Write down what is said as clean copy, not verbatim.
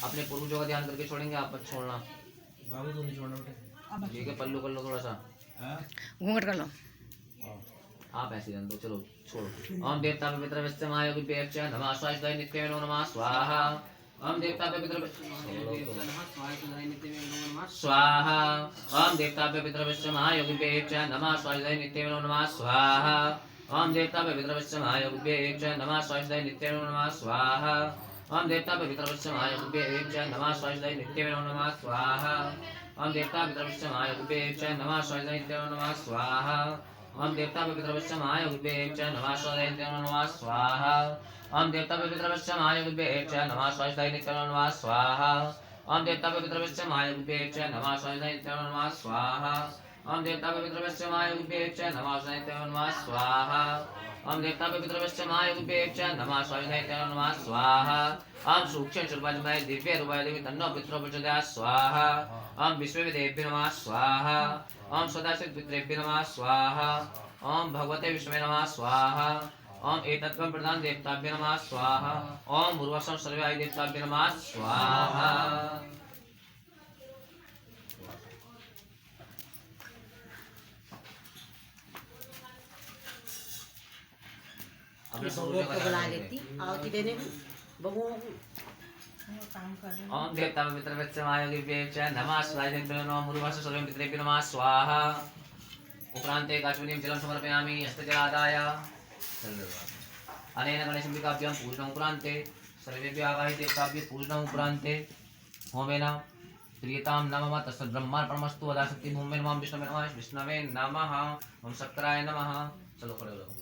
अपने पूर्वजों का ध्यान करके छोड़ेंगे, आप मत छोड़ना। बाबू तो नहीं छोड़ना बेटा। ठीक है, पल्लू कर लो थोड़ा सा, घूंघट कर लो। आप ऐसे जान दो, चलो छोड़ो। ओम देवता पवित्र विश्वमाय विपेक्ष नमः स्वाय नित्य नमः स्वाहा। ओम देवता पवित्र स्वाहा। ओम देवता पवित्र विश्वमाय विपेक्ष नमः स्वाय नित्य नमः स्वाहा। ओम देवता पवित्र विश्वमाय विपेक्ष नमः स्वाय नित्य नमः स्वाहा। ओम देवता पवित्र विश्वमाय विपेक्ष नमः स्वाय नित्य नमः स्वाहा। ओम देवता पवित्र विश्वमाय विपेक्ष नमः स्वाय नित्य नमः स्वाहा। ओम देवता पवित्र विश्वमाय विपेक्ष नमः स्वाय नित्य नमः स्वाहा। ओम देवता पवित्र विश्वमाय विपेक्ष नमः स्वाय नित्य नमः स्वाहा। ओम देवता पवित्र विश्वमाय विपेक्ष नमः स्वाय नित्य नमः स्वाहा। ओम देवता पवित्र विश्वमाय विपेक्ष नमः स्वाय नित्य नमः स्वाहा। ओम देवता पवित्र विश्वमाय विपेक्ष नमः स्वाय नित्य नमः स्वाहा। ओम सूक्ष्म शुभमय दिव्य रूपाय देवी तन्नो पितरो प्रचोदयात् स्वाहा। ओम विश्वदेभ्यो नमः स्वाहा। ओम सदाशिव पितृभ्यो नमः स्वाहा। ओम भगवते विष्णवे नमः स्वाहा। ओम एतत्त्वं प्रधान देवताभ्यो नमः स्वाहा। ओम पूर्वसं सर्वाय देवताभ्यो नमः स्वाहा। बबुआ को बुला लेती आहुति देने में बबुओं को। ओम देवता पवित्र विश्वमाय विपेक्ष नमः स्वाय नित्य नमः पूर्वसं सर्वं पितृभ्यो नमः स्वाहा। उपरान्ते काचुनीं जलं समर्पयामि हस्तजलादाय। अनेन गणेशम्बिकाभ्यां पूजनम् उपरान्ते सर्वेभ्यः आगाहि देवताभ्यः पूजनम् उपरान्ते होमेन प्रियतां नमः तस्य ब्रह्मार्पणमस्तु। वदाशक्ति भूमे नमः विष्णवे नमः विष्णवे नमः। ओम शक्राय नमः। चलो खड़े हो जाओ।